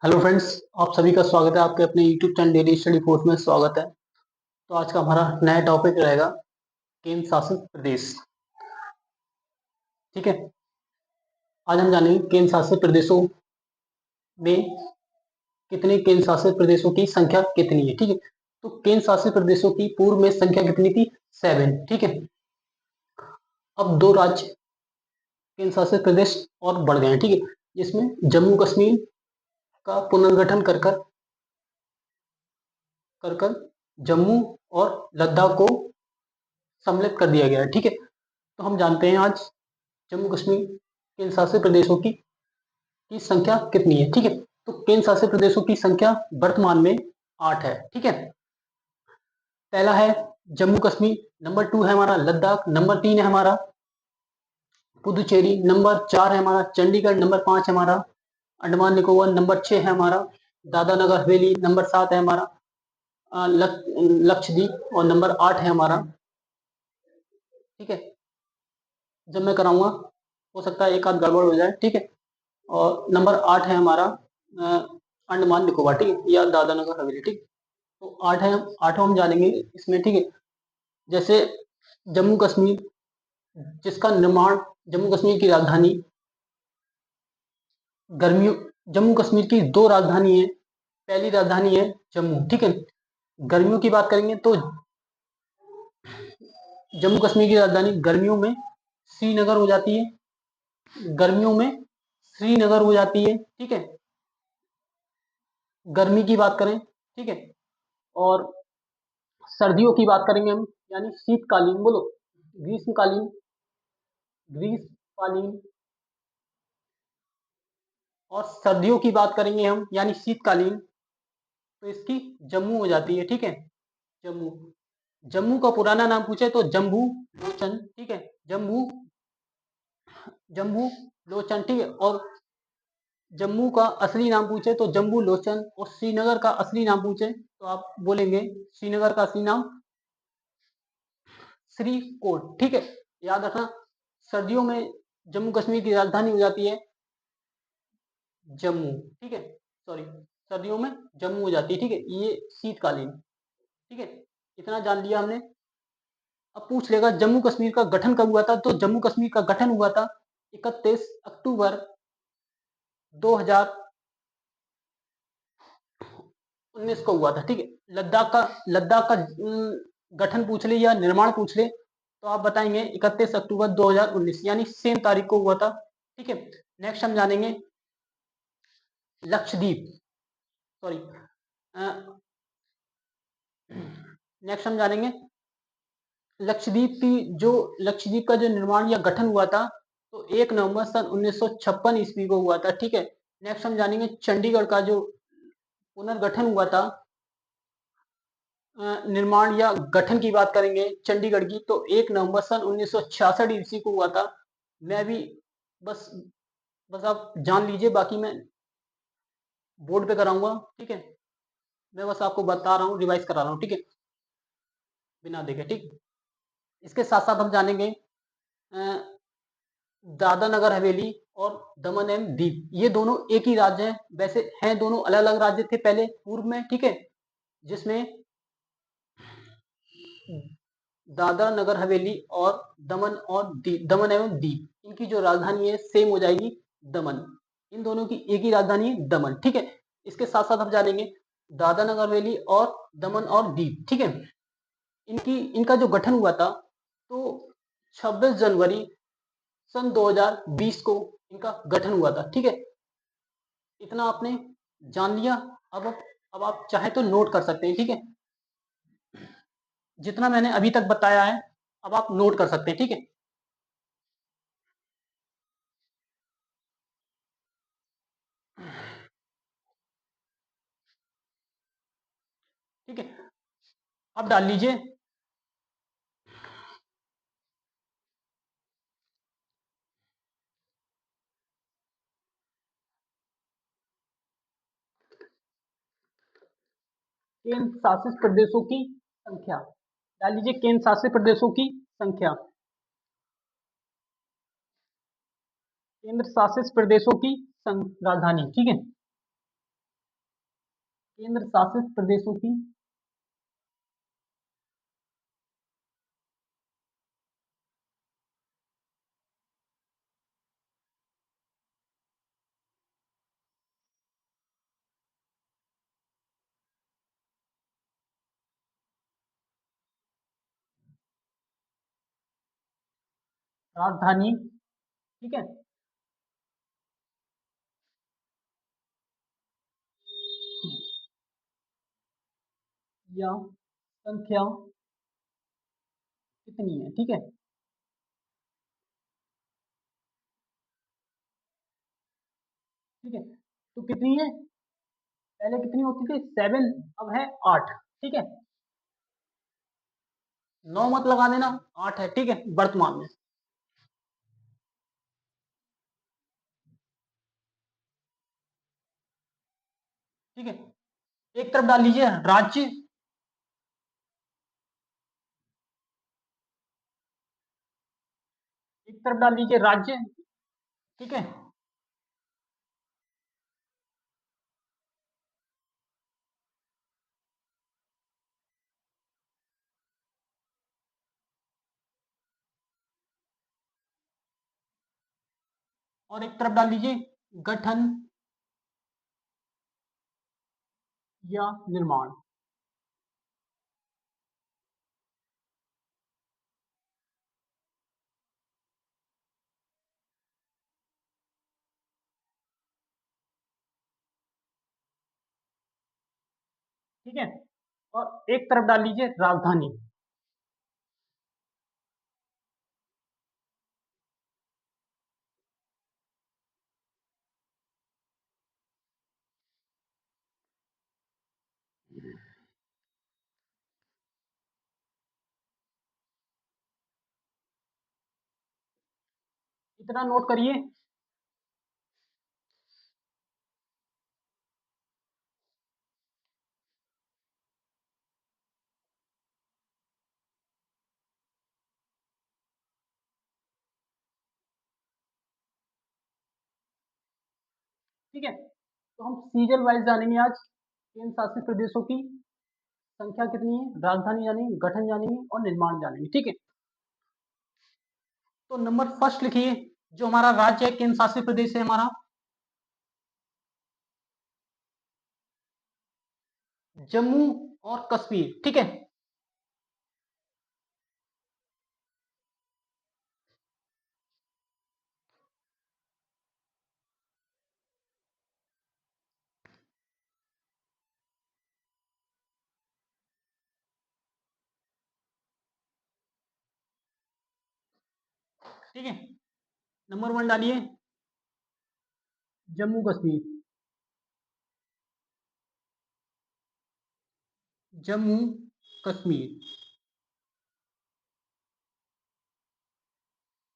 Hello friends. आप सभी का स्वागत है आपके अपने YouTube channel daily study course में स्वागत है। तो आज का हमारा नया टॉपिक रहेगा केंद्र शासित प्रदेश। ठीक है, आज हम जानेंगे केंद्र शासित प्रदेशों में कितने केंद्र शासित प्रदेशों की संख्या कितनी है। ठीक है, तो केंद्र शासित प्रदेशों की पूर्व में संख्या कितनी थी? 7। ठीक है, अब दो राज्य केंद्र शासित प्रदेश और बढ़ गए हैं। ठीक है, जिसमें जम्मू कश्मीर का पुनर्गठन कर कर कर कर जम्मू और लद्दाख को सम्मिलित कर दिया गया है। ठीक है, तो हम जानते हैं आज जम्मू कश्मीर केंद्र शासित प्रदेशों की संख्या कितनी है। ठीक है, तो केंद्र शासित प्रदेशों की संख्या वर्तमान में 8 है। ठीक है, पहला है जम्मू कश्मीर, नंबर 2 है हमारा लद्दाख, नंबर 3 है हमारा पुदुचेरी, नंबर 4 है हमारा चंडीगढ़, नंबर 5 है हमारा अंडमान निकोबार, नंबर 6 है हमारा दादरा नगर हवेली, नंबर 7 है हमारा लक्षद्वीप और नंबर 8 है हमारा। ठीक है, जब मैं कराऊंगा हो सकता है एक आध गड़बड़ हो जाए। ठीक है, और नंबर 8 है हमारा अंडमान निकोबार, ठीक है, या दादरा नगर हवेली। ठीक, तो 8 है, आठों हम जानेंगे इसमें। ठीक है, जैसे जम्मू कश्मीर, जिसका निर्माण जम्मू कश्मीर की राजधानी गर्मियों जम्मू कश्मीर की दो राजधानी है। पहली राजधानी है जम्मू। ठीक है, गर्मियों की बात करेंगे तो जम्मू कश्मीर की राजधानी गर्मियों में श्रीनगर हो जाती है। गर्मियों में श्रीनगर हो जाती है। ठीक है, गर्मी की बात करें। ठीक है, और सर्दियों की बात करेंगे हम, यानी शीतकालीन, बोलो ग्रीष्मकालीन, ग्रीष्मकालीन। और सर्दियों की बात करेंगे हम यानी शीतकालीन, तो इसकी जम्मू हो जाती है। ठीक है, जम्मू। जम्मू का पुराना नाम पूछे तो जम्मू लोचन। ठीक है, जम्मू जम्मू लोचन। ठीक है, और जम्मू का असली नाम पूछे तो जम्मू लोचन, और श्रीनगर का असली नाम पूछे तो आप बोलेंगे श्रीनगर का असली नाम श्रीकोट। ठीक है, याद रखना, सर्दियों में जम्मू कश्मीर की राजधानी हो जाती है जम्मू। ठीक है, सॉरी, सर्दियों में जम्मू हो जाती है। ठीक है, ये शीतकालीन। ठीक है, इतना जान लिया हमने। अब पूछ लेगा जम्मू कश्मीर का गठन कब हुआ था, तो जम्मू कश्मीर का गठन हुआ था 31 अक्टूबर 2019 को हुआ था। ठीक है, लद्दाख का गठन पूछ ले या निर्माण पूछ ले तो आप बताएंगे 31 अक्टूबर 2019, यानी सेम तारीख को हुआ था। ठीक है, नेक्स्ट हम जानेंगे लक्षद्वीप, सॉरी, नेक्स्ट हम जानेंगे लक्षद्वीप की जो लक्षद्वीप का जो निर्माण या गठन हुआ था तो 1 नवंबर सन 1956 ईस्वी को हुआ था। ठीक है, नेक्स्ट हम जानेंगे चंडीगढ़ का जो पुनर्गठन हुआ था, निर्माण या गठन की बात करेंगे चंडीगढ़ की तो 1 नवंबर सन 1966 ईस्वी को हुआ था। मैं भी बस बस आप जान लीजिए, बाकी मैं बोर्ड पे कराऊंगा। ठीक है, मैं बस आपको बता रहा हूँ, रिवाइज करा रहा हूँ। ठीक है, बिना देखे। ठीक, इसके साथ साथ हम जानेंगे दादरा नगर हवेली और दमन एवं दीव, ये दोनों एक ही राज्य हैं। वैसे हैं दोनों अलग अलग राज्य थे पहले पूर्व में। ठीक है, जिसमें दादरा नगर हवेली और दमन एवं दीव, इनकी जो राजधानी है सेम हो जाएगी दमन। इन दोनों की एक ही राजधानी है दमन। ठीक है, इसके साथ साथ हम जानेंगे दादरा नगर हवेली और दमन और दीव। ठीक है, इनका जो गठन हुआ था तो 26 जनवरी सन 2020 को इनका गठन हुआ था। ठीक है, इतना आपने जान लिया। अब आप चाहे तो नोट कर सकते हैं। ठीक है, जितना मैंने अभी तक बताया है अब आप नोट कर सकते हैं। ठीक है, ठीक है, अब डाल लीजिए। केंद्र शासित प्रदेशों की संख्या डाल लीजिए, केंद्र शासित प्रदेशों की संख्या, केंद्र शासित प्रदेशों की राजधानी। ठीक है, केंद्र शासित प्रदेशों की राजधानी, ठीक है, या संख्या कितनी है, ठीक है, ठीक है। तो कितनी है, पहले कितनी होती थी, 7, अब है 8, ठीक है। 9 मत लगा देना, 8 है, ठीक है, वर्तमान में। ठीक है, एक तरफ डाल लीजिए राज्य, एक तरफ डाल लीजिए राज्य, ठीक है, और एक तरफ डाल लीजिए गठन या निर्माण। ठीक है, और एक तरफ डाल लीजिए राजधानी। इतना नोट करिए। ठीक है, तो हम सीरियल वाइज जानेंगे आज केंद्र शासित प्रदेशों की संख्या कितनी है, राजधानी जानेंगे, गठन जानेंगे और निर्माण जानेंगे। ठीक है, तो नंबर फर्स्ट लिखिए, जो हमारा राज्य है, केंद्र शासित प्रदेश है हमारा जम्मू और कश्मीर। ठीक है, ठीक है, नंबर वन डालिए जम्मू कश्मीर, जम्मू कश्मीर।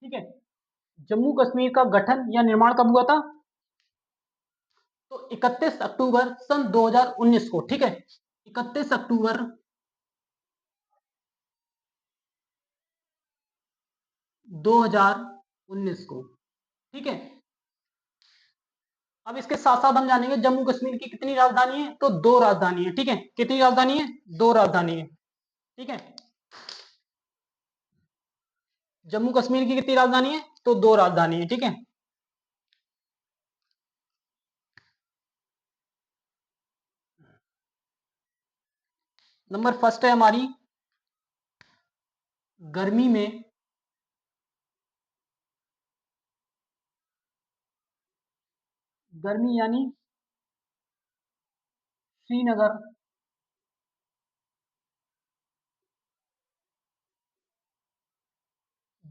ठीक है, जम्मू कश्मीर का गठन या निर्माण कब हुआ था, तो 31 अक्टूबर सन 2019 को। ठीक है, 31 अक्टूबर 2019 को। ठीक है, अब इसके साथ साथ हम जानेंगे जम्मू कश्मीर की कितनी राजधानी है, तो दो राजधानी है। ठीक है, कितनी राजधानी है, दो राजधानी है। ठीक है, जम्मू कश्मीर की कितनी राजधानी है, तो दो राजधानी है। ठीक है, नंबर फर्स्ट है हमारी गर्मी में, गर्मी यानी श्रीनगर,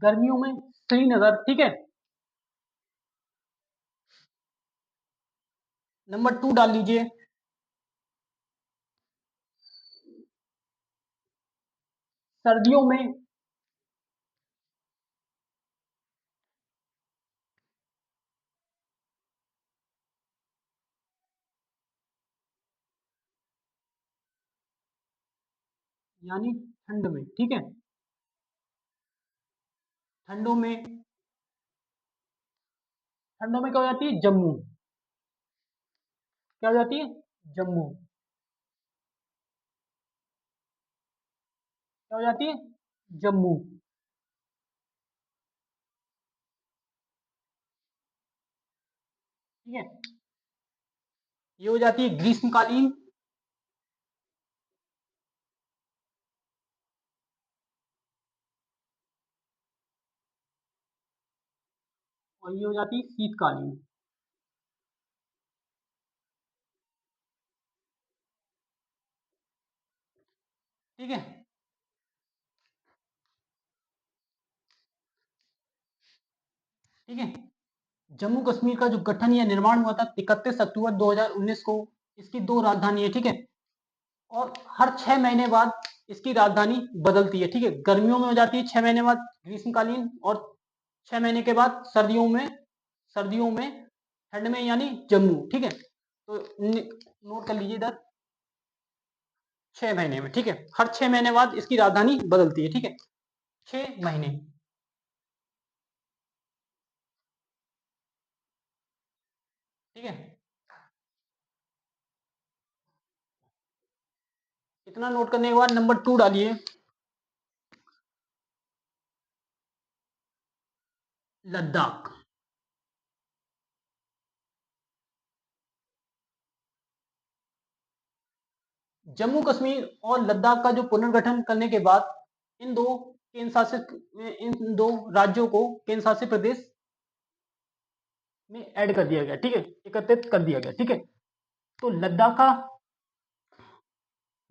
गर्मियों में श्रीनगर। ठीक है, नंबर टू डाल लीजिए सर्दियों में, यानी ठंड में। ठीक है, ठंडों में, ठंडों में क्या हो जाती है, जम्मू, क्या हो जाती है, जम्मू। क्या हो जाती है? जम्मू। ठीक है, ये हो जाती है ग्रीष्मकालीन। और ये हो जाती है शीतकालीन। ठीक है, ठीक है। जम्मू कश्मीर का जो गठन या निर्माण हुआ था 31 अक्टूबर 2019 को। इसकी दो राजधानी है, ठीक है। और हर 6 महीने बाद इसकी राजधानी बदलती है, ठीक है। गर्मियों में हो जाती है 6 महीने बाद ग्रीष्मकालीन, और 6 महीने के बाद सर्दियों में ठंड में यानी जम्मू, ठीक है। तो नोट कर लीजिए इधर, 6 महीने में, ठीक है। हर 6 महीने बाद इसकी राजधानी बदलती है, ठीक है। 6 महीने। ठीक है, इतना नोट करने के बाद नंबर 2 डालिए, लद्दाख। जम्मू कश्मीर और लद्दाख का जो पुनर्गठन करने के बाद इन दो राज्यों को केंद्र शासित प्रदेश में ऐड कर दिया गया, ठीक है, एकत्रित कर दिया गया, ठीक है। तो लद्दाख का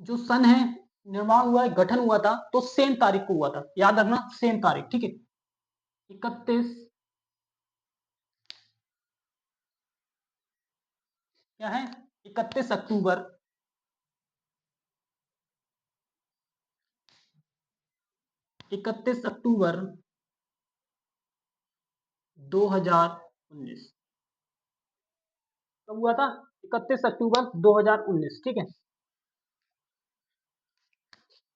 जो सन है, निर्माण हुआ है, गठन हुआ था, तो सेम तारीख को हुआ था, याद रखना, सेम तारीख, ठीक है। 31, क्या है, 31 अक्टूबर 2019। कब हुआ था? 31 अक्टूबर 2019, ठीक है।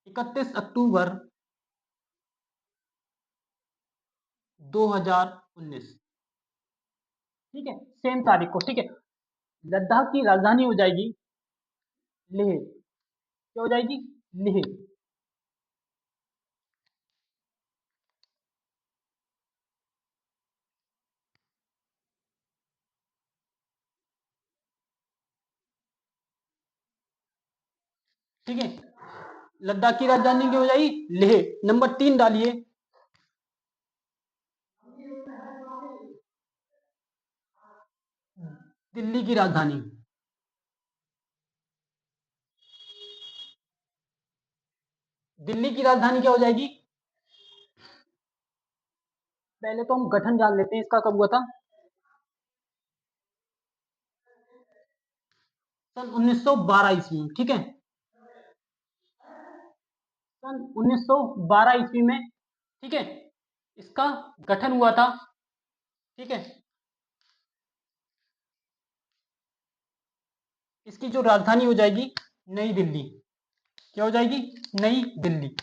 31 अक्टूबर 2019, ठीक है, सेम तारीख को, ठीक है। लद्दाख की राजधानी हो जाएगी लेह। क्या हो जाएगी? लेह। ठीक है, लद्दाख की राजधानी क्या हो जाएगी? लेह। नंबर 3 डालिए, दिल्ली की राजधानी। दिल्ली की राजधानी क्या हो जाएगी? पहले तो हम गठन जान लेते हैं, इसका कब हुआ था। सन 1912 ईस्वी में, ठीक है। सन 1912 ईस्वी में, ठीक है, इसका गठन हुआ था, ठीक है। इसकी जो राजधानी हो जाएगी नई दिल्ली। क्या हो जाएगी? नई दिल्ली।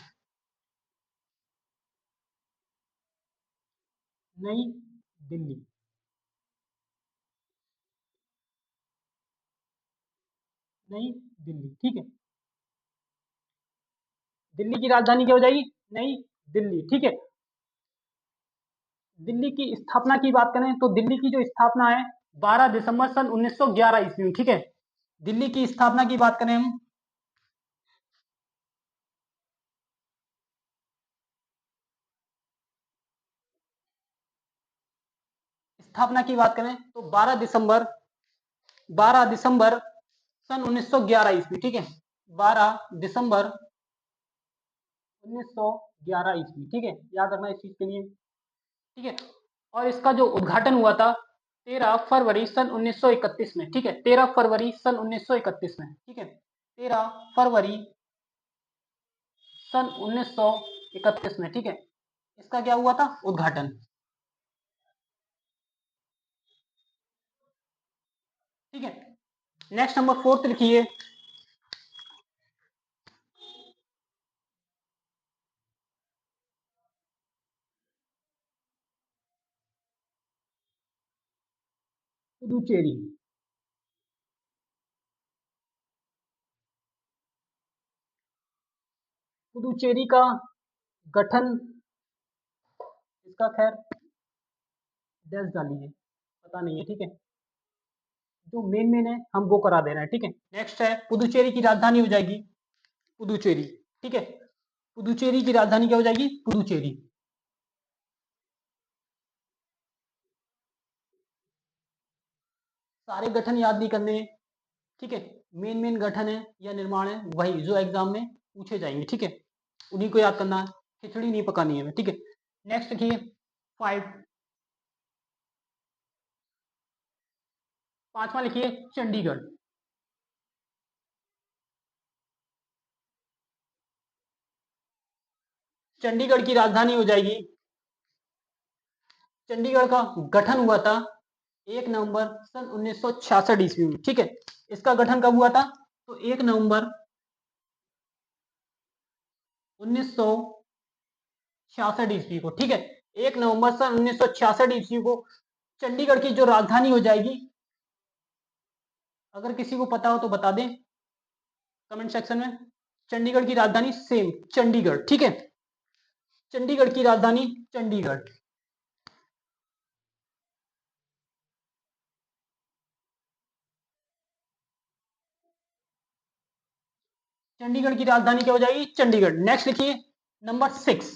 नई दिल्ली। नई दिल्ली, ठीक है। दिल्ली की राजधानी क्या हो जाएगी? नई दिल्ली, ठीक है। दिल्ली की स्थापना की बात करें तो दिल्ली की जो स्थापना है 12 दिसंबर सन 1911 ईस्वी में, ठीक है। दिल्ली की स्थापना की बात करें हम, स्थापना की बात करें तो 12 दिसंबर सन 1911 ईस्वी, ठीक है। 12 दिसंबर 1911 ईस्वी, ठीक है, याद रखना इस चीज के लिए, ठीक है। और इसका जो उद्घाटन हुआ था 13 फरवरी सन 1931 में, ठीक है। 13 फरवरी सन 1931 में, ठीक है। 13 फरवरी सन 1931 में, ठीक है। इसका क्या हुआ था? उद्घाटन। ठीक है, नेक्स्ट नंबर 4 लिखिए, पुदुचेरी। पुदुचेरी का गठन, इसका खैर डैश डालिए, पता नहीं है, ठीक है। जो मेन है हम वो करा दे रहे हैं, ठीक है। नेक्स्ट है पुदुचेरी की राजधानी हो जाएगी पुदुचेरी, ठीक है। पुदुचेरी की राजधानी क्या हो जाएगी? पुदुचेरी। सारे गठन याद नहीं करने, ठीक है। मेन गठन है या निर्माण है वही जो एग्जाम में पूछे जाएंगे, ठीक है। उन्हीं को याद करना है, खिचड़ी नहीं पकानी है, ठीक है। नेक्स्ट लिखिए 5, पांचवा लिखिए चंडीगढ़। चंडीगढ़ की राजधानी हो जाएगी, चंडीगढ़ का गठन हुआ था 1 नवंबर सन 1966 ईस्वी में, ठीक है। इसका गठन कब हुआ था? तो 1 नवंबर 1966 ईस्वी को, ठीक है। 1 नवंबर सन 1966 ईस्वी को चंडीगढ़ की जो राजधानी हो जाएगी, अगर किसी को पता हो तो बता दें कमेंट सेक्शन में। चंडीगढ़ की राजधानी सेम चंडीगढ़, ठीक है। चंडीगढ़ की राजधानी चंडीगढ़। चंडीगढ़ की राजधानी क्या हो जाएगी? चंडीगढ़। नेक्स्ट लिखिए नंबर 6,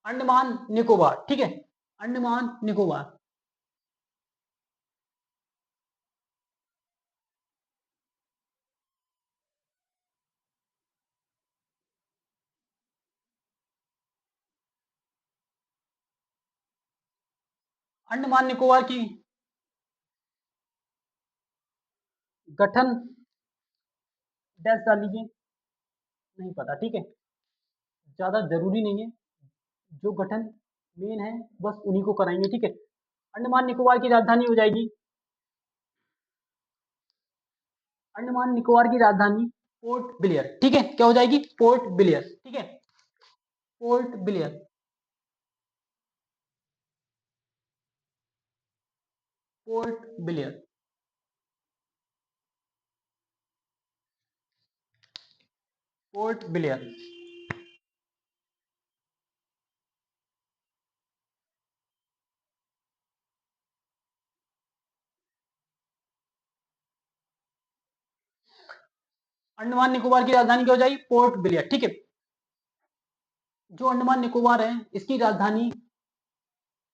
अंडमान निकोबार, ठीक है। अंडमान निकोबार। अंडमान निकोबार की गठन डैश डाल लीजिए, नहीं पता, ठीक है। ज्यादा जरूरी नहीं है, जो गठन मेन है बस उन्हीं को कराएंगे, ठीक है। अंडमान निकोबार की राजधानी हो जाएगी, अंडमान निकोबार की राजधानी पोर्ट ब्लेयर, ठीक है। क्या हो जाएगी? पोर्ट ब्लेयर, ठीक है। Port Blair, port Blair, port Blair. Andaman Nicobar की राजधानी क्या हो जाएगी? पोर्ट ब्लेयर, ठीक है। जो अंडमान निकोबार है इसकी राजधानी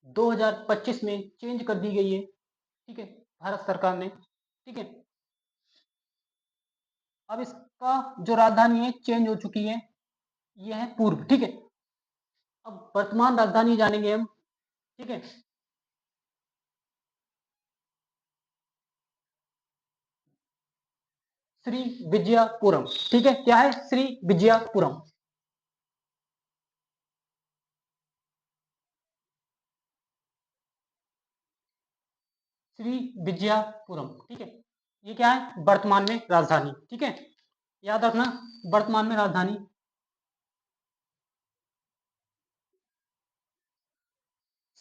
2025 में चेंज कर दी गई है, ठीक है, भारत सरकार ने, ठीक है। अब इसका जो राजधानी है चेंज हो चुकी है, ये है पूर्व, ठीक है। अब वर्तमान राजधानी जानेंगे हम, ठीक है। श्री विजयपुरम, ठीक है। क्या है? श्री विजयपुरम, श्री विजयपुरम, ठीक है। ये क्या है? वर्तमान में राजधानी, ठीक है। याद रखना, वर्तमान में राजधानी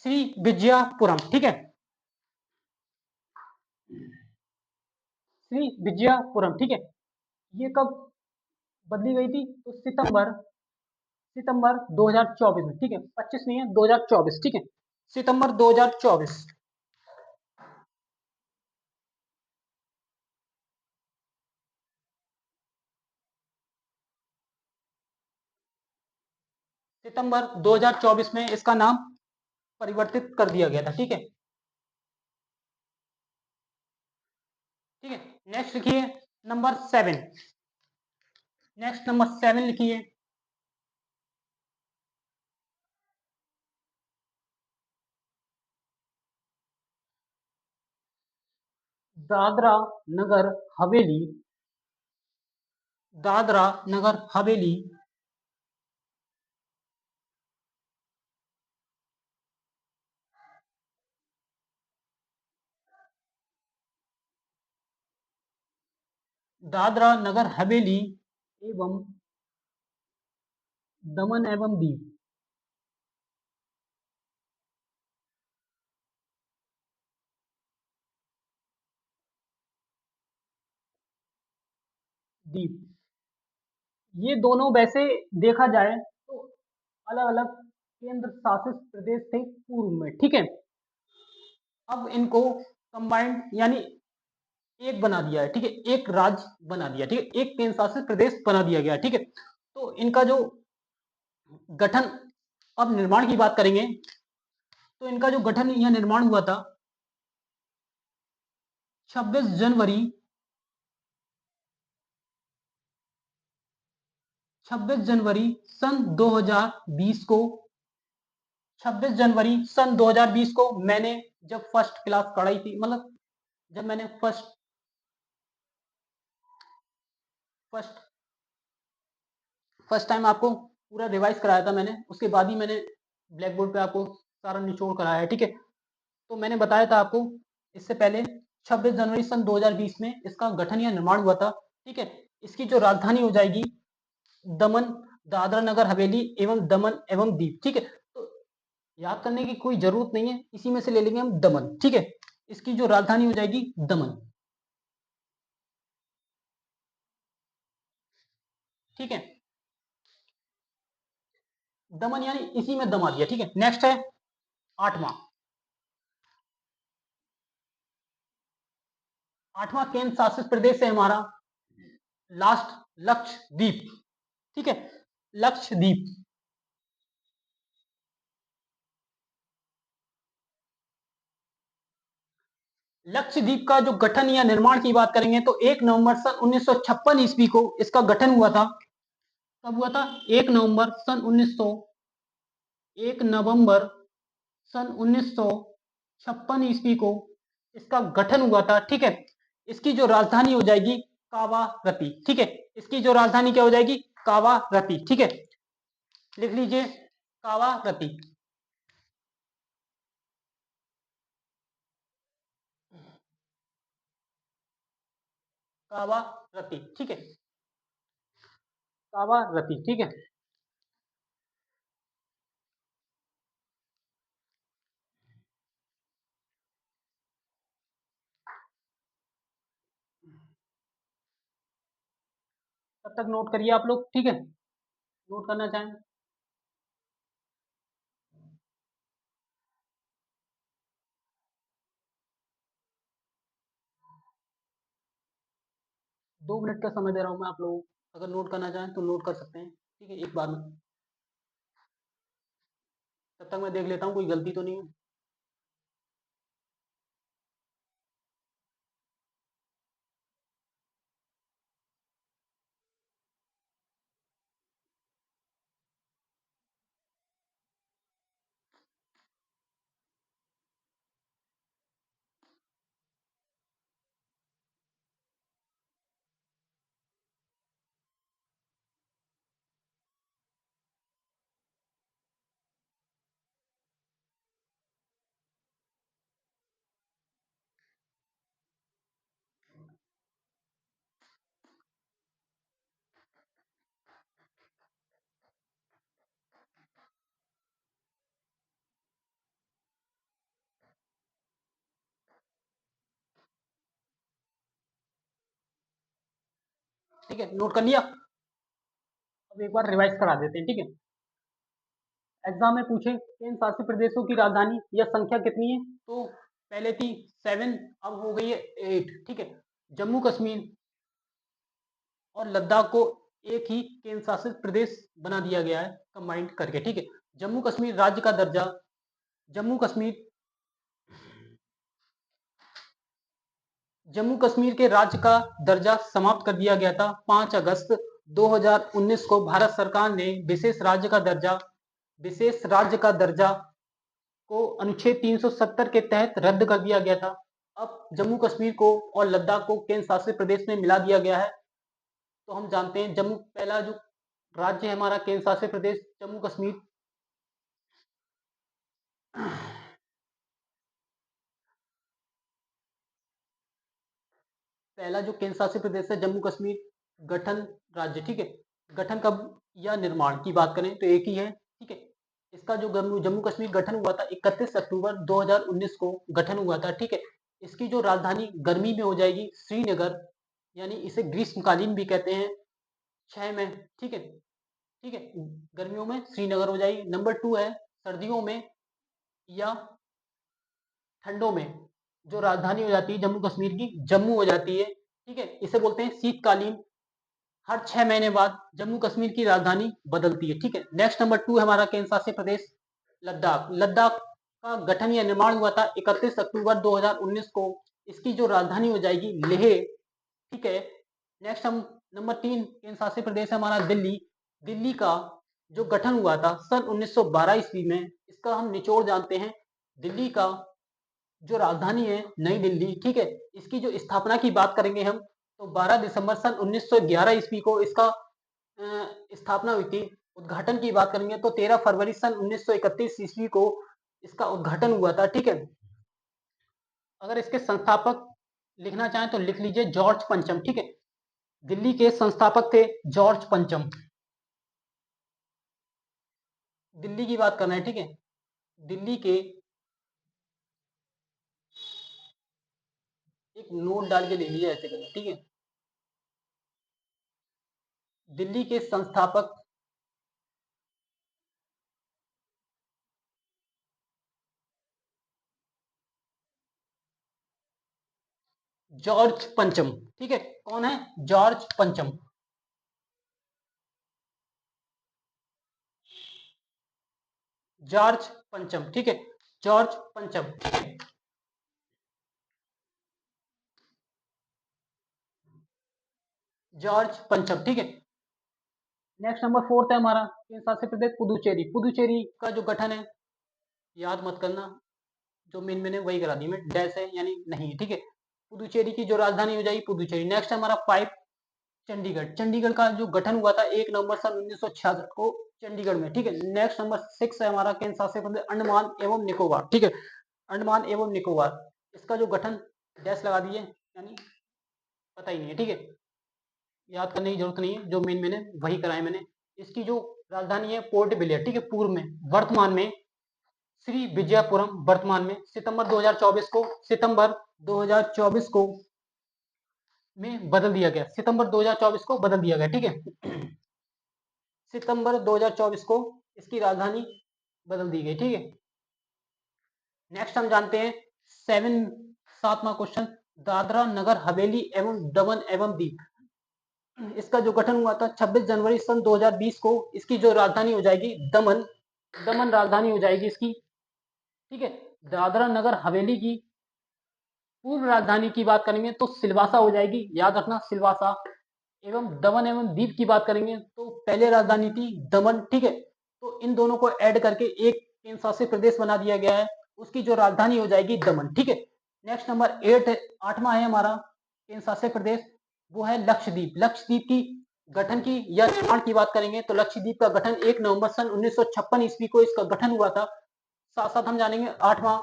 श्री विजयपुरम, ठीक है। श्री विजयपुरम, ठीक है। ये कब बदली गई थी? तो सितंबर 2024 में, ठीक है। 25 नहीं है, 2024, ठीक है। सितंबर 2024, सितंबर 2024 में इसका नाम परिवर्तित कर दिया गया था, ठीक है। ठीक है। नेक्स्ट लिखिए नंबर 7, नेक्स्ट नंबर 7 लिखिए दादरा नगर हवेली, दादरा नगर हवेली, दादरा नगर हवेली एवं दमन एवं दीव, द्वीप। ये दोनों वैसे देखा जाए तो अलग अलग केंद्र शासित प्रदेश थे पूर्व में, ठीक है। अब इनको कंबाइंड यानी एक बना दिया है, ठीक है, एक राज्य बना दिया, ठीक है, एक केंद्र शासित प्रदेश बना दिया गया, ठीक है। तो इनका जो गठन, अब निर्माण की बात करेंगे तो इनका जो गठन या निर्माण हुआ था 26 जनवरी 26 जनवरी सन 2020 को, 26 जनवरी सन 2020 को मैंने जब फर्स्ट क्लास पढ़ाई थी, मतलब जब मैंने फर्स्ट फर्स्ट फर्स्ट टाइम आपको पूरा रिवाइज कराया था मैंने, उसके बाद ही मैंने ब्लैक बोर्ड पे आपको सारा निचोड़ कराया है, ठीक है। तो मैंने बताया था आपको इससे पहले 26 जनवरी सन 2020 में इसका गठन या निर्माण हुआ था, ठीक है। इसकी जो राजधानी हो जाएगी दमन, दादरा नगर हवेली एवं दमन एवं दीव, ठीक है। तो याद करने की कोई जरूरत नहीं है, इसी में से ले लेंगे हम दमन, ठीक है। इसकी जो राजधानी हो जाएगी दमन, ठीक है। दमन यानी इसी में दम आ दिया, ठीक है। नेक्स्ट है आठवां, आठवां केंद्र शासित प्रदेश है हमारा लास्ट लक्षद्वीप, ठीक है, लक्षद्वीप। लक्षद्वीप का जो गठन या निर्माण की बात करेंगे तो 1 नवंबर सन 1956 ईस्वी को इसका गठन हुआ था। कब हुआ था? 1 नवंबर सन 1900 1 नवंबर सन 1956 ईस्वी को इसका गठन हुआ था, ठीक है। इसकी जो राजधानी हो जाएगी कावारती, ठीक है। इसकी जो राजधानी क्या हो जाएगी? कावारती, ठीक है। लिख लीजिए कावारती। कावारती, ठीक है, कावारती, ठीक है। तब तक नोट करिए आप लोग, ठीक है, नोट करना चाहें। 2 मिनट का समय दे रहा हूं मैं आप लोगों को, अगर नोट करना चाहें तो नोट कर सकते हैं, ठीक है, एक बार में। तब तक मैं देख लेता हूँ कोई गलती तो नहीं है। ठीक है, नोट कर लिया। अब एक बार रिवाइज करा देते हैं, ठीक है। एग्जाम में पूछे केंद्र शासित प्रदेशों की राजधानी या संख्या कितनी है, तो पहले थी 7, अब हो गई है 8, ठीक है। जम्मू कश्मीर और लद्दाख को एक ही केंद्र शासित प्रदेश बना दिया गया है कंबाइंड करके, ठीक है। जम्मू कश्मीर राज्य का दर्जा, जम्मू कश्मीर जम्मू कश्मीर के राज्य का दर्जा समाप्त कर दिया गया था 5 अगस्त 2019 को। भारत सरकार ने विशेष राज्य का दर्जा को अनुच्छेद 370 के तहत रद्द कर दिया गया था। अब जम्मू कश्मीर को और लद्दाख को केंद्र शासित प्रदेश में मिला दिया गया है। तो हम जानते हैं जम्मू, पहला जो राज्य है हमारा केंद्र शासित प्रदेश जम्मू कश्मीर, पहला जो केंद्र शासित प्रदेश है जम्मू कश्मीर, गठन राज्य, ठीक है। गठन कब या निर्माण की बात करें तो एक ही है, ठीक है। इसका जो जम्मू कश्मीर गठन हुआ था 31 अक्टूबर 2019 को गठन हुआ था, ठीक है। इसकी जो राजधानी गर्मी में हो जाएगी श्रीनगर, यानी इसे ग्रीष्मकालीन भी कहते हैं, 6 में, ठीक है, ठीक है। गर्मियों में श्रीनगर हो जाएगी। नंबर 2 है सर्दियों में या ठंडों में जो राजधानी हो जाती है जम्मू कश्मीर की, जम्मू हो जाती है, ठीक है, इसे बोलते हैं शीतकालीन। हर 6 महीने बाद जम्मू कश्मीर की राजधानी बदलती है, ठीक है। नेक्स्ट नंबर 2 है हमारा केंद्र शासित प्रदेश लद्दाख। लद्दाख का गठन या निर्माण हुआ था 31 अक्टूबर 2019 को। इसकी जो राजधानी हो जाएगी लेह, ठीक है। नेक्स्ट हम नंबर 3 केंद्र शासित प्रदेश है हमारा दिल्ली। दिल्ली का जो गठन हुआ था सन 1912 ईस्वी में, इसका हम निचोड़ जानते हैं। दिल्ली का जो राजधानी है नई दिल्ली, ठीक है, इसकी जो स्थापना की बात करेंगे हम तो 12 दिसंबर सन 1911 ईस्वी को इसका स्थापना हुई थी। उद्घाटन की बात करेंगे तो 13 फरवरी सन 1931 ईस्वी को इसका उद्घाटन हुआ था, ठीक है। अगर इसके संस्थापक लिखना चाहें तो लिख लीजिए जॉर्ज पंचम, ठीक है। दिल्ली के संस्थापक थे जॉर्ज पंचम। दिल्ली की बात करना है, ठीक है। दिल्ली के एक नोट डाल के ले लीजिए ऐसे करें, ठीक है। दिल्ली के संस्थापक जॉर्ज पंचम, ठीक है। कौन है? जॉर्ज पंचम। जॉर्ज पंचम, ठीक है। जॉर्ज पंचम, ठीक है। जॉर्ज पंचम, ठीक है। नेक्स्ट नंबर 4 है हमारा केंद्र शासित प्रदेश पुदुचेरी। पुदुचेरी का जो गठन है, याद मत करना, जो मेन मैंने वही करा दी, मैं डैश है यानी नहीं है, ठीक है। पुदुचेरी की जो राजधानी हो जाएगी पुदुचेरी। नेक्स्ट हमारा 5 चंडीगढ़। चंडीगढ़ का जो गठन हुआ था 1 नवंबर सन 1966 को चंडीगढ़ में, ठीक है। नेक्स्ट नंबर 6 है हमारा केंद्र शासित प्रदेश अंडमान एवं निकोबार, ठीक है। अंडमान एवं निकोबार, इसका जो गठन डैश लगा दिए यानी पता ही नहीं है, ठीक है। याद करने की जरूरत नहीं है, जो मेन मैंने वही कराए मैंने। इसकी जो राजधानी है पोर्ट ब्लेयर, ठीक है, पूर्व में। वर्तमान में श्री विजयपुरम, वर्तमान में। सितंबर 2024 को, सितंबर 2024 को में बदल दिया गया, सितंबर 2024 को बदल दिया गया, ठीक है। सितंबर 2024 को इसकी राजधानी बदल दी गई, ठीक है। नेक्स्ट हम जानते हैं 7वां क्वेश्चन, दादरा नगर हवेली एवं दमन एवं दीव। इसका जो गठन हुआ था 26 जनवरी सन 2020 को। इसकी जो राजधानी हो जाएगी दमन, दमन राजधानी हो जाएगी इसकी, ठीक है। दादरा नगर हवेली की पूर्व राजधानी की बात करेंगे तो सिलवासा हो जाएगी, याद रखना सिलवासा। एवं दमन एवं दीव की बात करेंगे तो पहले राजधानी थी दमन, ठीक है। तो इन दोनों को ऐड करके एक केंद्र शासित प्रदेश बना दिया गया है, उसकी जो राजधानी हो जाएगी दमन, ठीक है। नेक्स्ट नंबर 8वां है हमारा केंद्र शासित प्रदेश, वो है लक्षद्वीप। लक्षद्वीप की गठन की या निर्माण की बात करेंगे तो लक्षद्वीप का गठन 1 नवंबर सन 1956 ईस्वी को इसका गठन हुआ था। साथ साथ हम जानेंगे 8वां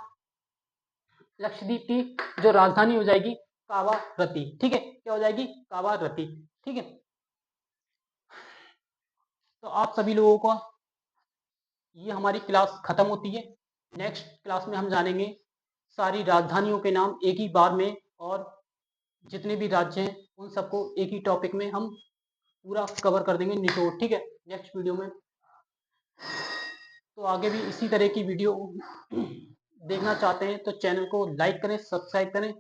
लक्षद्वीप की जो राजधानी हो जाएगी कावारती, ठीक है। क्या हो जाएगी? कावारती, ठीक है। तो आप सभी लोगों को ये हमारी क्लास खत्म होती है। नेक्स्ट क्लास में हम जानेंगे सारी राजधानियों के नाम एक ही बार में, और जितने भी राज्य हैं उन सबको एक ही टॉपिक में हम पूरा कवर कर देंगे निचोड़, ठीक है, नेक्स्ट वीडियो में। तो आगे भी इसी तरह की वीडियो देखना चाहते हैं तो चैनल को लाइक करें, सब्सक्राइब करें,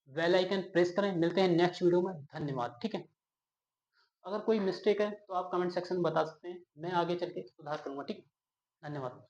बेल आइकन प्रेस करें। मिलते हैं नेक्स्ट वीडियो में, धन्यवाद, ठीक है। अगर कोई मिस्टेक है तो आप कमेंट सेक्शन में बता सकते हैं, मैं आगे चल के सुधार करूंगा, ठीक है। धन्यवाद।